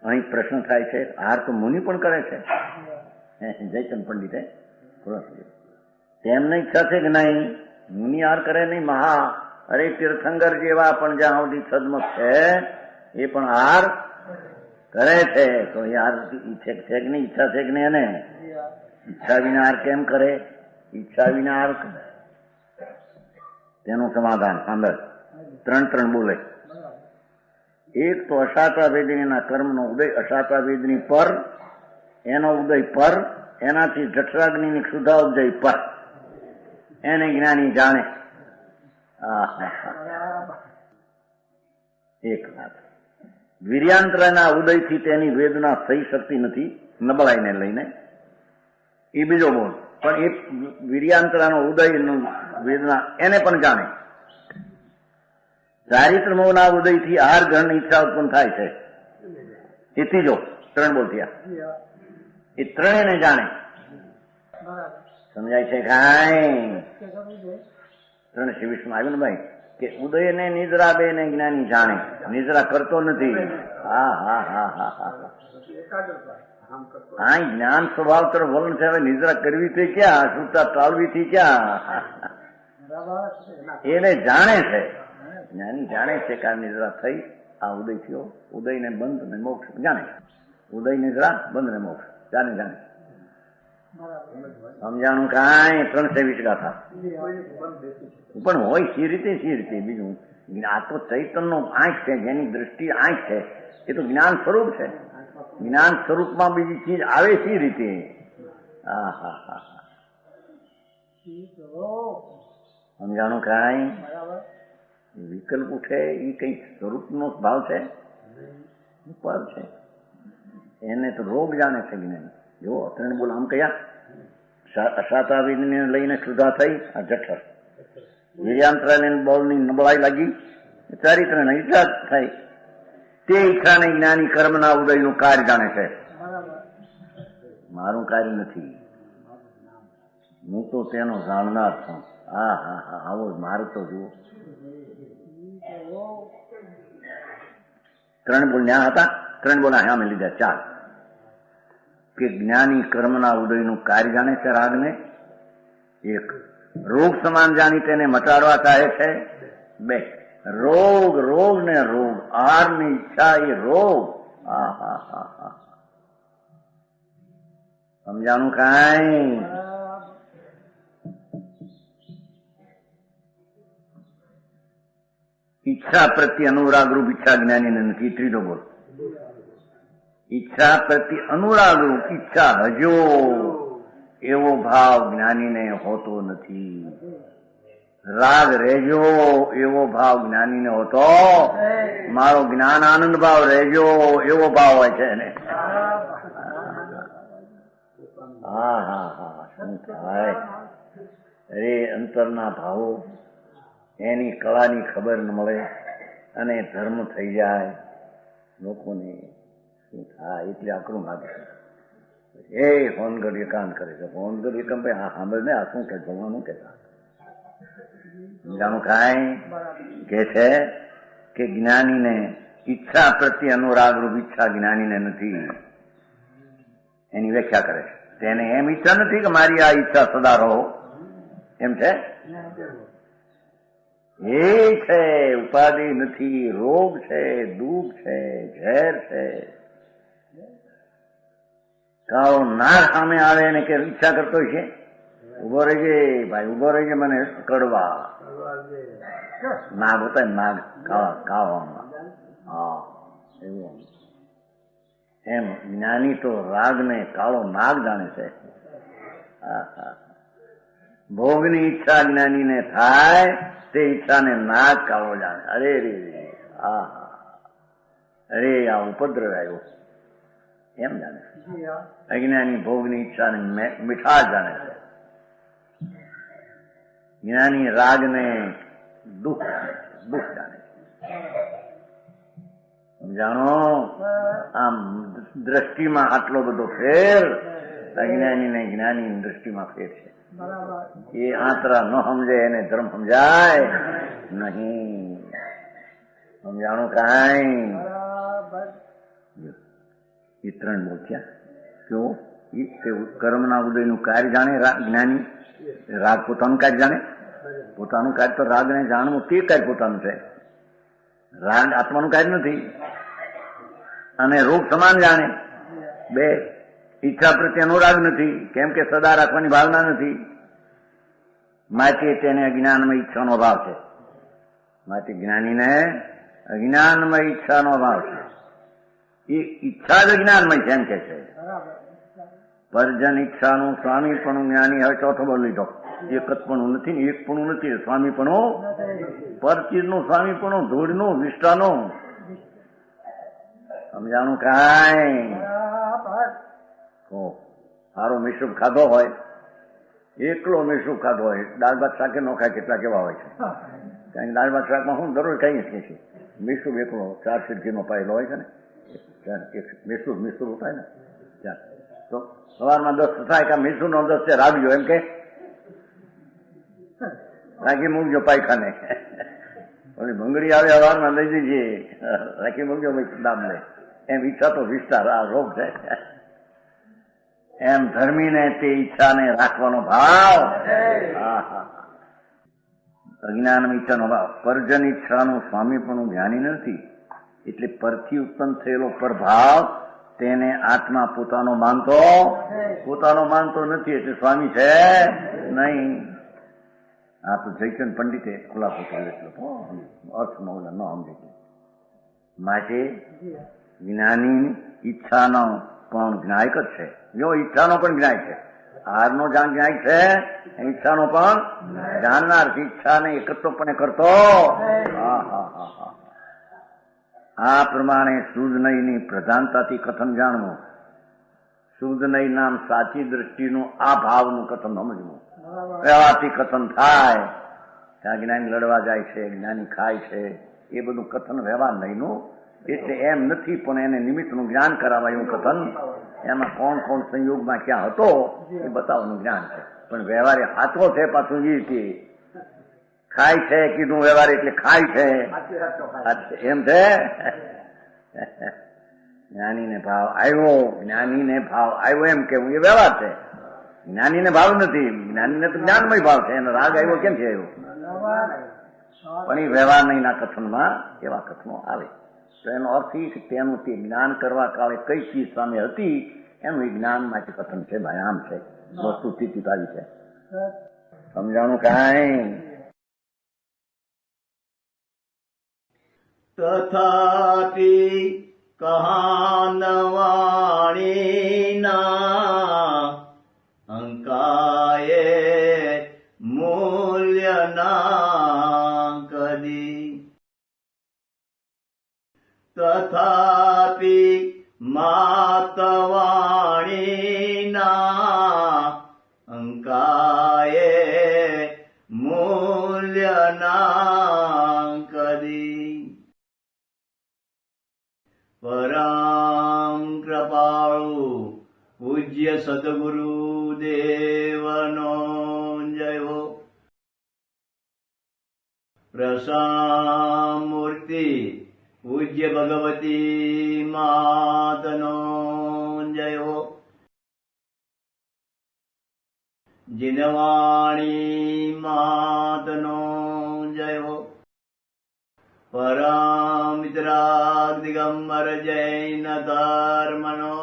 અહીં પ્રશ્ન થાય છે, હાર તો મુનિ પણ કરે છે. જયચંદ પંડિતે તેમને ઈચ્છા છે કે નહીં, મુનિ હાર કરે નહીં. મહા અરે તીર્થંકર જેવા પણ જ્યાં સુધી સદમત છે એ પણ હાર કરે છે. તો યાર છે કે નહીં, ઈચ્છા છે કે નહીં? એને ઈચ્છા વિના હાર કેમ કરે? ઈચ્છા વિના હાર તેનું સમાધાન સાંભળ. 3 બોલે. એક તો અશાતા વેદનીના કર્મનો ઉદય, અશાતા વેદની પર, એનો ઉદય પર, એનાથી જઠરાગ્નિની ક્ષુધા ઉપજય પર, એને જ્ઞાની જાણે. એક વાત, વીર્યાંતરના ઉદયથી તેની વેદના થઈ શકતી નથી, નબળાઈને લઈને. એ બીજો બોલ. પણ એ વીર્યાંતરાનો ઉદય વેદના એને પણ જાણે. ચારિત્ર મોહના ઉદયથી આહાર ગ્રહણની ઈચ્છા ઉત્પન્ન થાય છે. એ ત્રીજો. 3 બોલ થયા. એ ત્રણેયને જાણે. સમજાય છે કાંઈ? 3:20 આવ્યું ને ભાઈ, કે ઉદય ને નિદ્રા બે ને જ્ઞાની જાણે. નિદ્રા કરતો નથી. હા, જ્ઞાન સ્વભાવ તરફ વલણ છે. હવે નિદ્રા કરવી થઈ ક્યાં, સુતા ટાળવી થી ક્યાં? એને જાણે છે. જ્ઞાની જાણે છે કે આ નિદ્રા થઈ, આ ઉદય થયો, ઉદય ને બંધ ને મોક્ષ જાણે. ઉદય નિદ્રા બંધ ને મોક્ષ જાણે. સમજાણું કાંઈ? 3:20 ગાથા. પણ હોય સી રીતે બીજું. આ તો ચૈતનનો આંખ છે, જેની દ્રષ્ટિ આંખ છે, એ તો જ્ઞાન સ્વરૂપ છે. જ્ઞાન સ્વરૂપમાં બીજી ચીજ આવે સી રીતે? સમજાણું કાંઈ? વિકલ્પ ઉઠે એ કઈ સ્વરૂપનો ભાવ છે, ઉપર છે. એને તો રોગ જાણે છે જ્ઞાન. જો 3 બોલ આમ કયા, અશાતા વેદને લઈને ક્ષુધા થઈ, આ જઠર. વીર્યાંતરાને બળની નબળાઈ લાગી, ચારિત્રને ઈચ્છા થઈ. તે ઈચ્છાને જ્ઞાની કર્મના ઉદયનું કાર્ય જાણે છે. મારું કાર્ય નથી, હું તો તેનો જાણનાર છું. આવો મારું તો જુઓ. 3 બોલ ન્યા હતા. 3 બોલ હા મેં લીધા. 4 કે જ્ઞાની કર્મના ઉદયનું કાર્ય જાણે છે. રાગને 1 રોગ સમાન જાણી તેને મટાડવા ચાહે છે. 2 રોગ ને રોગ, આહારની ઈચ્છા એ રોગ. સમજાણું કાંઈ? ઈચ્છા પ્રત્યે અનુરાગ રૂપ ઈચ્છા જ્ઞાનીને નથી. 3 બોલ. ઈચ્છા પ્રત્યે અનુરાગ રૂપ ઈચ્છા હજો એવો ભાવ જ્ઞાનીને હોતો નથી. રાગ રહેજો એવો ભાવ જ્ઞાનીને હોતો, મારો જ્ઞાન આનંદ ભાવ રહેજો એવો ભાવ હોય છે એને. શું થાય? અરે અંતરના ભાવો, એની કળાની ખબર ન મળે અને ધર્મ થઈ જાય લોકોને. શું થાય? એટલે આકરું લાગે. એ હોનગઢ એકાંત કરે છે. હોનગઢ એકાંત ભાઈ હા સાંભળ ને, આ શું કે ભગવાન કેતા જાણું કાંઈ કે છે કે જ્ઞાનીને ઈચ્છા પ્રત્યે અનુરાગ રૂપ ઈચ્છા જ્ઞાનીને નથી. એની વ્યાખ્યા કરે છે. તેને એમ ઈચ્છા નથી કે મારી આ ઈચ્છા સદા રહો, એમ છે. એ છે ઉપાધિ નથી, રોગ છે, દુઃખ છે, ઝેર છે. કાળો નાગ સામે આવે ને કે ઈચ્છા કરતો છે, ઉભો રહેજે ભાઈ, ઉભો રહેજે, મને કડવા. નાગ હોતા નાગ કાળવામાં. હા એવું. એમ જ્ઞાની તો રાગ ને કાળો નાગ જાણે છે. ભોગની ઈચ્છા જ્ઞાનીને થાય, તે ઈચ્છાને નાગ કાળો જાણે. અરે રે અરે આ ઉપદ્રવ આવ્યો એમ જાણે. અજ્ઞાની ભોગની ઈચ્છાને મીઠાશ જાણે છે. જ્ઞાની રાગને દુઃખ જાણે. સમજાણો? આમ દ્રષ્ટિમાં આટલો બધો ફેર અજ્ઞાની ને જ્ઞાની દ્રષ્ટિમાં ફેર છે. એ આંતરા ન સમજે એને ધર્મ સમજાય નહીં. સમજાણું કાંઈ? એ ત્રણ બોલ્યા કેવો કર્મના ઉદયનું કાર્ય જાણે જ્ઞાની, રાગ પોતાનું કાર્ય જાણે, પોતાનું કાર્ય તો રાગને જાણવું તે કાર્ય પોતાનું છે, રાગ આત્માનું કાર્ય નથી. અને રૂપ સમાન જાણે, બે ઈચ્છા પ્રત્યેનો રાગ નથી, કેમ કે સદા રાખવાની ભાવના નથી, માટે તેને અજ્ઞાનમાં ઈચ્છાનો અભાવ છે. માટે જ્ઞાનીને અજ્ઞાનમાં ઈચ્છાનો અભાવ છે. એ ઈચ્છા જ અજ્ઞાનમય છે એમ કે છે. પરજન ઈચ્છાનું સ્વામી પણ જ્ઞાની, હવે ચોથો બોલ લીધો, એક જ પણ નથી ને એક પણ નથી, સ્વામી પણ પર ચીજનું સ્વામી પણ ધૂળનું વિષ્ટાનું સમજાણું કાંઈ. સારો મિશ્રુપ ખાધો હોય, એકલો મિશ્રુપ ખાધો હોય, દાળ ભાત શાકે નો ખાય કેટલા કેવા હોય છે. કારણ કે દાળ ભાત શાકમાં હું દરરોજ કઈ જ છે, મિશ્રુપ એકલો 4 સિરકીનો પાયેલો હોય છે ને, મિશ્રુપ થાય ને ચાર, તો સવારમાં 10 થાય કે મિશ્રુપ નો 10 છે રાખજો, એમ કે રાખી મૂકજો પાયખાને. ઓલી ભંગડી આવે સવારમાં લઈ જઈએ, રાખી મૂકજો દામ લે. એમ ઈચ્છા તો વિસ્તાર આ રોગ છે. એમ ધર્મીને તે ઈચ્છાને રાખવાનો ભાવ, અજ્ઞાન ઈચ્છાનો ભાવ. પરજન ઈચ્છાનું સ્વામી પણ જ્ઞાની નથી, એટલે પરથી ઉત્પન્ન થયેલો પ્રભાવ તેને આત્મા પોતાનો માનતો નથી, એટલે સ્વામી છે નહીં. આ તો જયચંદ પંડિતે ખુલાસો કર્યો એટલો અર્થમાં ન સમજે. માટે જ્ઞાની ઈચ્છાનો પણ જ્ઞાયક જ છે. જો ઈચ્છાનો પણ જ્ઞાય છે, હારનો જ્ઞાયક છે, ઈચ્છાનો પણ જાણનાર, ઈચ્છાને એકત્વપણે કરતો. આ પ્રમાણે શુદ્ધ નયની પ્રધાનતાથી કથન જાણવું, શુદ્ધ નય નામ સાચી દ્રષ્ટિનું આ ભાવનું કથન સમજવું, વ્યવહારથી કથન થાય. ત્યાં જ્ઞાની લડવા જાય છે, જ્ઞાની ખાય છે, એ બધું કથન વ્યવહાર નયનું. એટલે એમ નથી, પણ એને નિમિત્તનું જ્ઞાન કરાવાય એવું કથન. એમાં કોણ કોણ સંયોગમાં ક્યાં હતો એ બતાવવાનું જ્ઞાન છે. પણ વ્યવહારે હાથો છે, પાછું એ કે ખાય છે કીધું વ્યવહાર એટલે ખાય છે એમ છે. જ્ઞાનીને ભાવ આવ્યો એમ કેવું એ વ્યવહાર છે. જ્ઞાનીને ભાવ નથી, જ્ઞાનીને તો જ્ઞાનમય ભાવ છે, એનો રાગ આવ્યો કેમ છે આવ્યો? પણ એ વ્યવહાર નહીંના કથનમાં એવા કથનો આવે. તો એનો અર્થ એ કે તેનું તે જ્ઞાન કરવા કાળે કઈ ચીજ સામે હતી એનું એ જ્ઞાન માટે કથન છે. ભાઈ આમ છે, વસ્તુ સ્થિતિ આવી છે. સમજાણું કાંઈ? તથાપિ કહાનવાણીના અંકાયે મૂલ્યના કદી. તથાપિ માતવાણીના અંકાયે મૂલ્યના કદી. પરમ કૃપાળુ પૂજ્ય સદગુરુ દેવનો જય. પ્રસામૂર્તિ પૂજ્ય ભગવતી માતનો જય. જીનવાણી માતનો જય. પરમ મિત્રાગ દિગંબર જૈન ધર્મનો